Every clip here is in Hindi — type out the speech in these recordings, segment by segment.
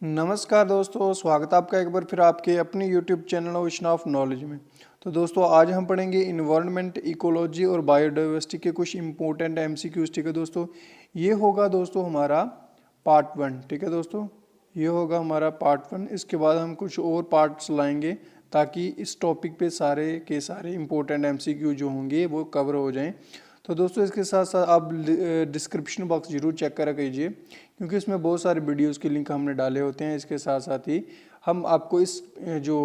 नमस्कार दोस्तों, स्वागत है आपका एक बार फिर आपके अपने YouTube channel ocean of knowledge में। तो दोस्तों आज हम पढ़ेंगे इन्वायरमेंट, इकोलॉजी और बायोडाइवर्सिटी के कुछ इंपॉर्टेंट MCQs। ठीक है दोस्तों, ये होगा दोस्तों हमारा पार्ट 1। ठीक है दोस्तों, ये होगा हमारा पार्ट 1। इसके बाद हम कुछ और पार्ट्स लाएंगे ताकि इस टॉपिक पे सारे के सारे इंपॉर्टेंट MCQ जो होंगे वो कवर हो जाएं। तो दोस्तों इसके साथ साथ आप डिस्क्रिप्शन बॉक्स जरूर चेक करा कीजिए, क्योंकि इसमें बहुत सारे वीडियोस के लिंक हमने डाले होते हैं। इसके साथ साथ ही हम आपको इस जो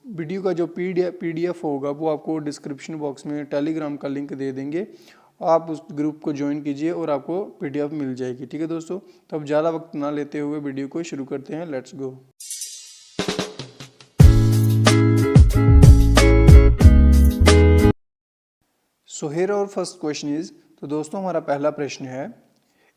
वीडियो का जो PDF होगा वो आपको डिस्क्रिप्शन बॉक्स में टेलीग्राम का लिंक दे देंगे। आप उस ग्रुप को ज्वाइन कीजिए और आपको PDF मिल जाएगी। ठीक है दोस्तों, तो अब ज़्यादा वक्त ना लेते हुए वीडियो को शुरू करते हैं। Let's go. सो हियर और फर्स्ट क्वेश्चन इज, तो दोस्तों हमारा पहला प्रश्न है,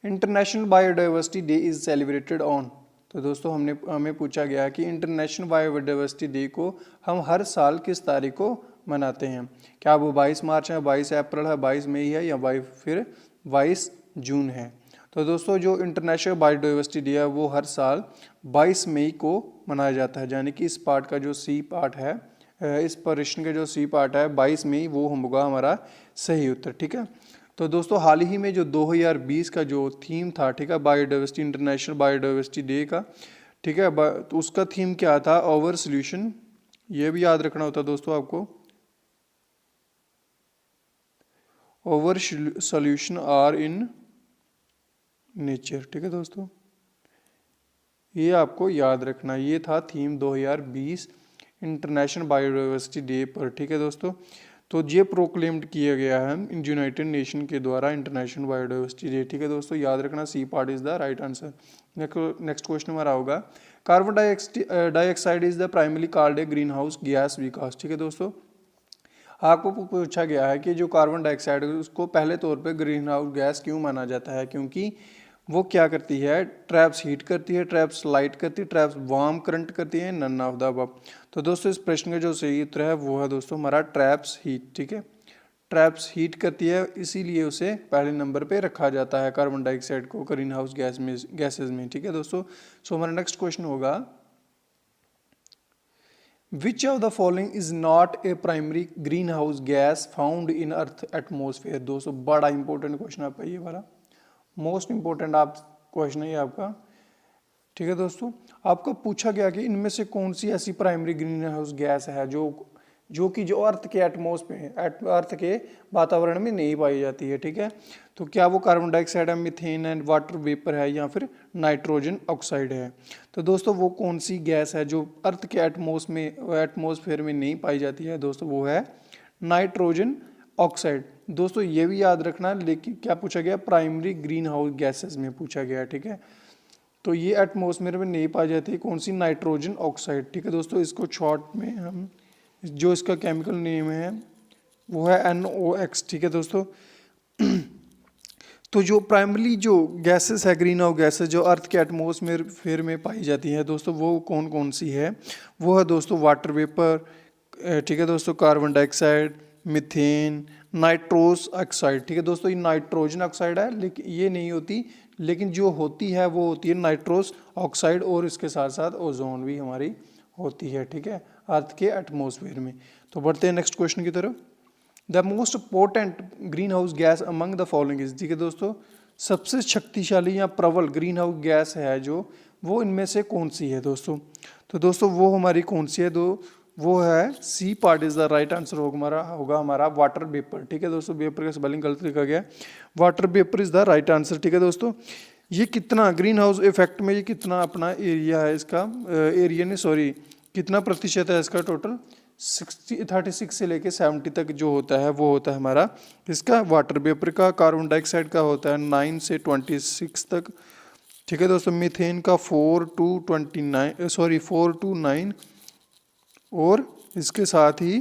international biodiversity day is celebrated on. तो दोस्तों हमें पूछा गया कि इंटरनेशनल बायोडाइवर्सिटी डे को हम हर साल किस तारीख को मनाते हैं। क्या वो 22 मार्च है, 22 अप्रैल है, 22 मई है या फिर 22 जून है। तो दोस्तों जो इंटरनेशनल बायोडाइवर्सिटी डे है वो हर साल 22 मई को मनाया जाता है, यानी कि इस पार्ट का जो सी पार्ट है, इस प्रश्न का जो सी पार्ट है 22 मई, वो होगा हमारा सही उत्तर। ठीक है, तो दोस्तों हाल ही में जो 2020 का जो थीम था, ठीक है, बायोडाइवर्सिटी, इंटरनेशनल बायोडाइवर्सिटी डे का, ठीक है, तो उसका थीम क्या था, ओवर सोल्यूशन। ये भी याद रखना होता है दोस्तों आपको, over solution are in nature. ठीक है दोस्तों, ये आपको याद रखना, ये था थीम 2020 इंटरनेशनल बायोडाइवर्सिटी डे पर। ठीक है दोस्तों, तो ये प्रोक्लेम्ड किया गया है यूनाइटेड नेशन के द्वारा इंटरनेशनल बायोडाइवर्सिटी डे। ठीक है दोस्तों, याद रखना, C part is the right answer. Next question हमारा होगा, carbon dioxide is the primary called a greenhouse gas because. ठीक है दोस्तों, आपको पूछा गया है कि जो कार्बन डाइऑक्साइड है उसको पहले तौर पे ग्रीन हाउस गैस क्यों माना जाता है, क्योंकि वो क्या करती है, ट्रैप्स हीट करती है, ट्रैप्स लाइट करती है, ट्रैप्स वार्म करंट करती है, नन ऑफ द अबव। तो दोस्तों इस प्रश्न का जो सही उत्तर है वो है दोस्तों हमारा ट्रैप्स हीट। ठीक है, ट्रैप्स हीट करती है, इसीलिए उसे पहले नंबर पे रखा जाता है कार्बन डाइऑक्साइड को ग्रीन हाउस गैसेज में। ठीक है दोस्तों, सो हमारा नेक्स्ट क्वेश्चन होगा, विच of the following is not a primary green house gas found in earth atmosphere. दोस्तों बड़ा इंपॉर्टेंट क्वेश्चन आपका ये वाला, मोस्ट इंपॉर्टेंट आप क्वेश्चन है ये आपका। ठीक है दोस्तों, आपको पूछा गया कि इनमें से कौन सी ऐसी प्राइमरी ग्रीन हाउस गैस है जो अर्थ के एटमॉस्फेयर, अर्थ के वातावरण में नहीं पाई जाती है। ठीक है, तो क्या वो कार्बन डाइऑक्साइड है, मीथेन है, वाटर वेपर है या फिर नाइट्रोजन ऑक्साइड है। तो दोस्तों वो कौन सी गैस है जो अर्थ के एटमॉस्फेयर में नहीं पाई जाती है, दोस्तों वो है नाइट्रोजन ऑक्साइड। दोस्तों ये भी याद रखना, लेकिन क्या पूछा गया, प्राइमरी ग्रीन हाउस गैसेस में पूछा गया। ठीक है, तो ये एटमॉस्फेयर में नहीं पाई जाती है, कौन सी, नाइट्रोजन ऑक्साइड। ठीक है दोस्तों, इसको शॉर्ट में हम जो इसका केमिकल नेम है वो है NOx। ठीक है दोस्तों, तो जो प्राइमरी जो गैसेस है, ग्रीन हाउस गैसेस जो अर्थ के एटमॉस्फेयर में पाई जाती है दोस्तों, वो कौन कौन सी है, वो है दोस्तों वाटर वेपर, ठीक है दोस्तों, carbon dioxide, methane, nitrous oxide. ठीक है दोस्तों, ये नाइट्रोजन ऑक्साइड है, लेकिन ये नहीं होती, लेकिन जो होती है वो होती है नाइट्रोस ऑक्साइड, और इसके साथ साथ ओजोन भी हमारी होती है। ठीक है, अर्थ के एटमॉस्फेयर में। तो बढ़ते हैं नेक्स्ट क्वेश्चन की तरफ, the most potent green house gas among the following is. ठीक है दोस्तों, सबसे शक्तिशाली या प्रबल ग्रीन हाउस गैस है जो, वो इनमें से कौन सी है दोस्तों। तो दोस्तों वो हमारी कौन सी है, वो है C part is the right answer होगा हमारा वाटर वेपर। ठीक है दोस्तों, वेपर का स्पेलिंग गलत लिखा गया, water vapour is the right answer. ठीक है दोस्तों, ये कितना ग्रीन हाउस इफेक्ट में, ये कितना अपना एरिया है इसका, एरिया ने सॉरी कितना प्रतिशत है इसका, टोटल 36 से लेके 70 तक जो होता है वो होता है हमारा इसका वाटर वेपर का। कार्बन डाइऑक्साइड का होता है 9 से 26 तक। ठीक है दोस्तों, मीथेन का 4 to 9, और इसके साथ ही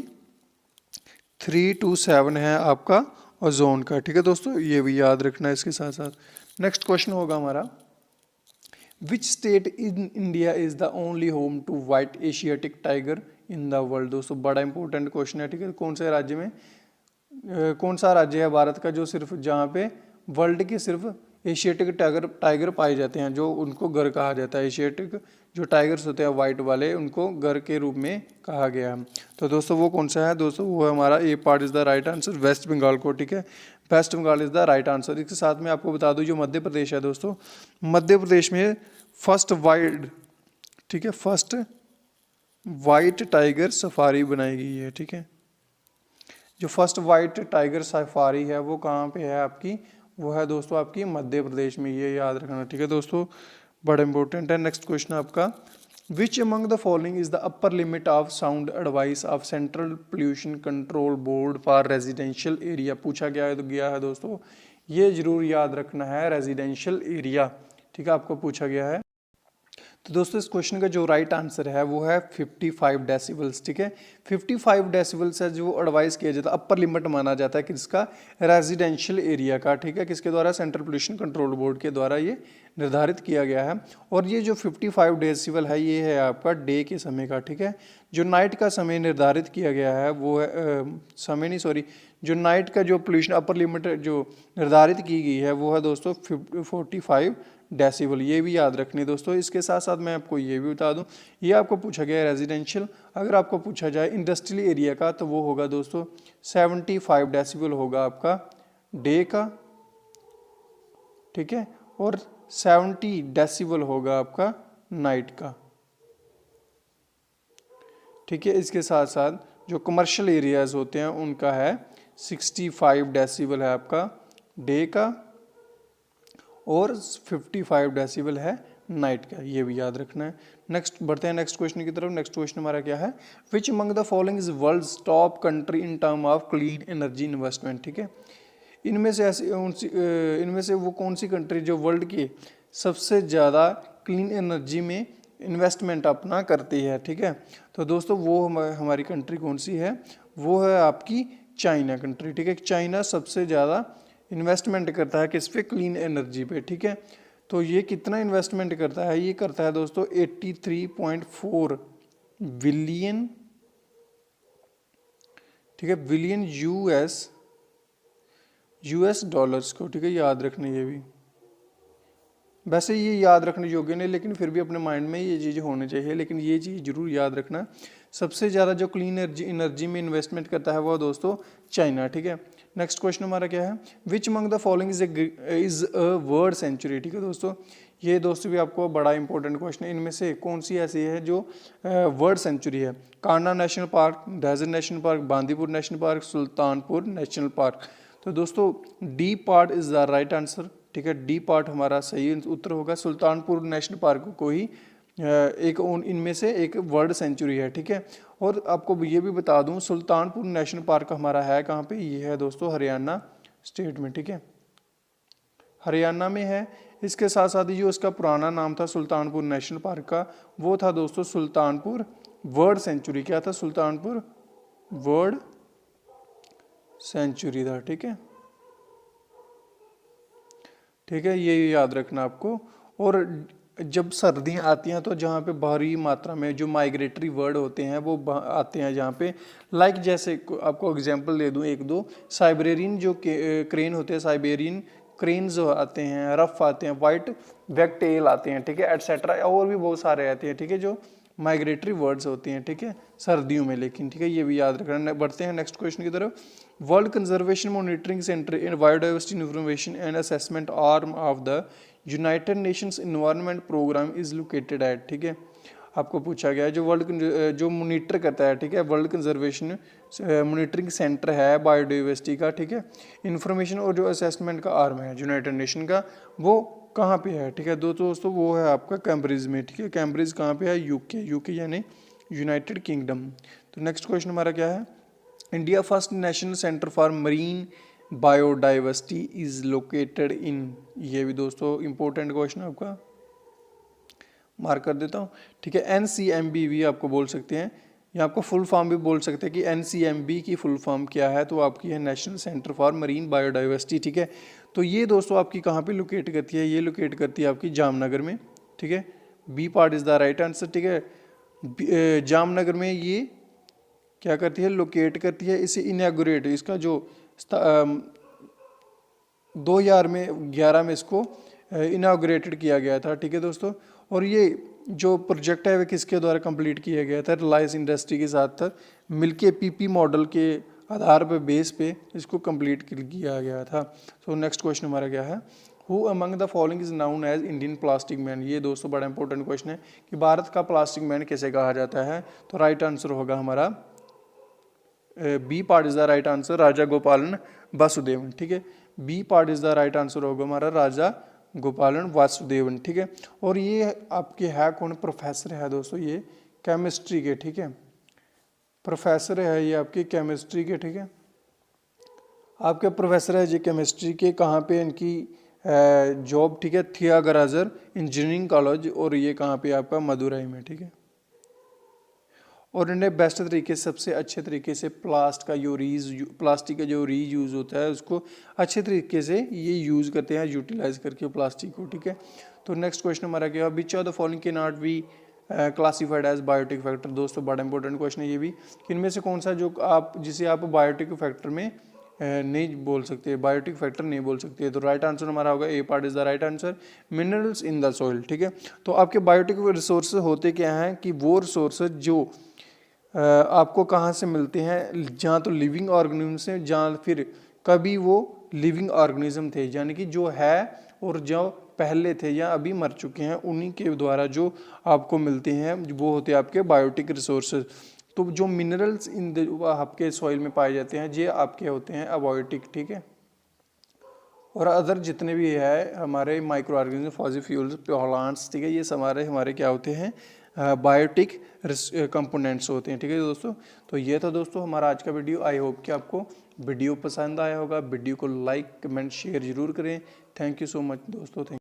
3 to 7 है आपका ओजोन का। ठीक है दोस्तों, ये भी याद रखना है इसके साथ साथ। नेक्स्ट क्वेश्चन होगा हमारा, which state in India is the only home to white Asiatic tiger in the world. दोस्तों बड़ा इंपॉर्टेंट क्वेश्चन है। ठीक है, कौन सा राज्य है भारत का जो सिर्फ, जहाँ पे वर्ल्ड के सिर्फ एशियाटिक टाइगर पाए जाते हैं, जो उनको गर कहा जाता है। एशियाटिक जो टाइगर्स होते हैं वाइट वाले, उनको गर के रूप में कहा गया है। तो दोस्तों वो कौन सा है दोस्तों, वो है हमारा A part is the right answer, West Bengal को, ठीक है, West Bengal is the right answer. इसके साथ में आपको बता दूं जो मध्य प्रदेश है दोस्तों, मध्य प्रदेश में फर्स्ट वाइल्ड, ठीक है, फर्स्ट वाइट टाइगर सफारी बनाई गई है, ठीक है। जो फर्स्ट वाइट टाइगर सफारी है वो कहाँ पे है आपकी, वो है दोस्तों आपकी मध्य प्रदेश में, ये याद रखना, ठीक है दोस्तों, बड़ा इंपॉर्टेंट है। नेक्स्ट क्वेश्चन आपका, विच among the following is the upper limit of sound advice of central pollution control board for residential area, पूछा गया है दोस्तों, ये जरूर याद रखना है, रेजिडेंशियल एरिया, ठीक है, आपको पूछा गया है। तो दोस्तों इस क्वेश्चन का जो राइट आंसर है वो है 55 डेसिबल्स, ठीक है, 55 डेसिबल्स है जो एडवाइस किया जाता है, अपर लिमिट माना जाता है किसका, रेजिडेंशियल एरिया का, ठीक है, किसके द्वारा, सेंट्रल पोल्यूशन कंट्रोल बोर्ड के द्वारा ये निर्धारित किया गया है। और ये जो 55 डेसिबल है ये है आपका डे के समय का, ठीक है। जो नाइट का समय निर्धारित किया गया है वो है समय नहीं सॉरी, जो नाइट का जो पोल्यूशन अपर लिमिट जो निर्धारित की गई है वो है दोस्तों 45 डेसिबल, ये भी याद रखनी दोस्तों। इसके साथ साथ मैं आपको ये भी बता दूं, ये आपको पूछा गया है रेजिडेंशियल, अगर आपको पूछा जाए इंडस्ट्रियल एरिया का तो वो होगा दोस्तों 75 डेसिबल होगा आपका डे का, ठीक है, और 70 डेसिबल होगा आपका नाइट का, ठीक है। इसके साथ साथ जो कमर्शियल एरियाज होते हैं उनका है 65 डेसिबल है आपका डे का, और 55 डेसिबल है नाइट का, ये भी याद रखना है। नेक्स्ट बढ़ते हैं नेक्स्ट क्वेश्चन की तरफ। नेक्स्ट क्वेश्चन हमारा क्या है, which among the following is world's top country in term of clean energy investment, ठीक है, इनमें से इनमें से वो कौन सी कंट्री जो वर्ल्ड की सबसे ज़्यादा क्लीन एनर्जी में इन्वेस्टमेंट अपना करती है, ठीक है। तो दोस्तों वो हमारी कंट्री कौन सी है, वो है आपकी चाइना कंट्री, ठीक है। चाइना सबसे ज़्यादा इन्वेस्टमेंट करता है किस पे, क्लीन एनर्जी पे, ठीक है। तो ये कितना इन्वेस्टमेंट करता है, ये करता है दोस्तों 83.4 बिलियन, ठीक है, बिलियन यूएस डॉलर्स को, ठीक है, याद रखने, ये भी वैसे ये याद रखने योग्य नहीं, लेकिन फिर भी अपने माइंड में ये चीज़ होनी चाहिए, लेकिन ये चीज़ जरूर याद रखना, सबसे ज़्यादा जो क्लीन एनर्जी में इन्वेस्टमेंट करता है वो दोस्तों चाइना, ठीक है। नेक्स्ट क्वेश्चन हमारा क्या है, which among the following is a bird sanctuary, ठीक है दोस्तों, ये दोस्तों भी आपको बड़ा इंपॉर्टेंट क्वेश्चन है, इनमें से कौन सी ऐसी है जो वर्ड सेंचुरी है, Kanha national park, desert national park, Bandipur national park, Sultanpur national park. तो दोस्तों D part is the right answer, ठीक है, डी पार्ट हमारा सही उत्तर होगा, सुल्तानपुर नेशनल पार्क को ही एक इनमें से एक वर्ल्ड सेंचुरी है, ठीक है। और आपको ये भी बता दूं सुल्तानपुर नेशनल पार्क हमारा है कहाँ पे, ये है दोस्तों हरियाणा स्टेट में, ठीक है, हरियाणा में है। इसके साथ साथ ही जो इसका पुराना नाम था सुल्तानपुर नेशनल पार्क का, वो था दोस्तों सुल्तानपुर वर्ल्ड सेंचुरी, क्या था, सुल्तानपुर वर्ल्ड सेंचुरी था, ठीक है, ठीक है, ये याद रखना आपको। और जब सर्दियाँ आती हैं तो जहाँ पे भारी मात्रा में जो माइग्रेटरी बर्ड होते हैं वो आते हैं जहाँ पे, लाइक जैसे आपको एग्जांपल दे दूँ एक दो, साइबेरियन जो क्रेन होते हैं, साइबेरियन क्रेन्स आते हैं, रफ आते हैं, वाइट वैगटेल आते हैं, ठीक है, एटसेट्रा, और भी बहुत सारे आते हैं, ठीक है, जो माइग्रेटरी बर्ड्स होती हैं, ठीक है, सर्दियों में, लेकिन ठीक है, ये भी याद रखना। बढ़ते हैं नेक्स्ट क्वेश्चन की तरफ, world conservation monitoring centre in biodiversity information and assessment arm of the United Nations environment programme is located at, ठीक है, आपको पूछा गया है जो वर्ल्ड जो मॉनिटर करता है, ठीक है, वर्ल्ड कंजर्वेशन मॉनिटरिंग सेंटर है बायोडाइवर्सिटी का, ठीक है, इंफॉर्मेशन और जो असेसमेंट का आर्म है यूनाइटेड नेशन का, वो कहाँ पे है, ठीक है दोस्तों, वो है आपका कैम्ब्रिज में, ठीक है, कैम्ब्रिज कहाँ पे है, यूके यानी यूनाइटेड किंगडम। तो नेक्स्ट क्वेश्चन हमारा क्या है, India first national centre for marine biodiversity is located in, ये भी दोस्तों इंपॉर्टेंट क्वेश्चन आपका, मार्क कर देता हूँ, ठीक है, एनसीएमबी भी आपको बोल सकते हैं, या आपको फुल फॉर्म भी बोल सकते हैं कि एनसीएमबी की फुल फॉर्म क्या है, तो आपकी है national centre for marine biodiversity, ठीक है। तो ये दोस्तों आपकी कहाँ पे लोकेट करती है, ये लोकेट करती है आपकी जामनगर में, ठीक है, B part is the right answer, ठीक है, जामनगर में ये क्या करती है, लोकेट करती है, इसे इनॉग्रेट, इसका जो 2011 में इसको इनाग्रेटेड किया गया था, ठीक है दोस्तों। और ये जो प्रोजेक्ट है वह किसके द्वारा कंप्लीट किया गया था, रिलायंस इंडस्ट्री के साथ मिलके पीपी मॉडल के आधार पर बेस पे इसको कंप्लीट किया गया था। सो नेक्स्ट क्वेश्चन हमारा क्या है, who among the following is known as Indian plastic man. ये दोस्तों बड़ा इंपॉर्टेंट क्वेश्चन है कि भारत का प्लास्टिक मैन कैसे कहा जाता है। तो राइट आंसर होगा हमारा B part is the right answer, Raja Gopalan Vasudevan, ठीक है। B part is the right answer होगा हमारा राजा गोपालन वासुदेवन, ठीक है। और ये आपके है कौन, प्रोफेसर है दोस्तों ये केमिस्ट्री के, ठीक है। प्रोफेसर है ये आपके केमिस्ट्री के, ठीक है। आपके प्रोफेसर है जी केमिस्ट्री के, कहाँ पे इनकी जॉब, ठीक है, थियागराजर इंजीनियरिंग कॉलेज, और ये कहाँ पे आपका मदुरई में, ठीक है। और इन्हें बेस्ट तरीके से, सबसे अच्छे तरीके से प्लास्टिक का जो रीयूज़ होता है उसको अच्छे तरीके से ये यूज़ करते हैं, यूटिलाइज करके प्लास्टिक को, ठीक है। तो नेक्स्ट क्वेश्चन हमारा क्या है, which of the following can not be classified as biotic factor. दोस्तों बड़ा इंपॉर्टेंट क्वेश्चन है ये भी, कि इनमें से कौन सा जो जिसे आप बायोटिक फैक्टर में नहीं बोल सकते, बायोटिक फैक्टर नहीं बोल सकते। तो राइट आंसर हमारा होगा A part is the right answer, minerals in the soil, ठीक है। तो आपके बायोटिक रिसोर्स होते क्या हैं, कि वो रिसोर्स जो आपको कहाँ से मिलते हैं, जहाँ तो लिविंग ऑर्गेनिज्म से, जहाँ फिर कभी वो लिविंग ऑर्गेनिज्म थे, यानी कि जो है और जो पहले थे या अभी मर चुके हैं, उन्हीं के द्वारा जो आपको मिलते हैं वो होते हैं आपके बायोटिक रिसोर्सेज। तो जो मिनरल्स आपके सॉइल में पाए जाते हैं ये आपके होते हैं अबायोटिक, ठीक है। और अदर जितने भी है हमारे माइक्रो ऑर्गेनिज्म, फॉसिफ्यूल्स, प्लांट्स, ठीक है, ये हमारे क्या होते हैं, बायोटिक कंपोनेंट्स होते हैं, ठीक है दोस्तों। तो ये था दोस्तों हमारा आज का वीडियो। आई होप कि आपको वीडियो पसंद आया होगा। वीडियो को लाइक कमेंट शेयर जरूर करें। थैंक यू सो मच दोस्तों, थैंक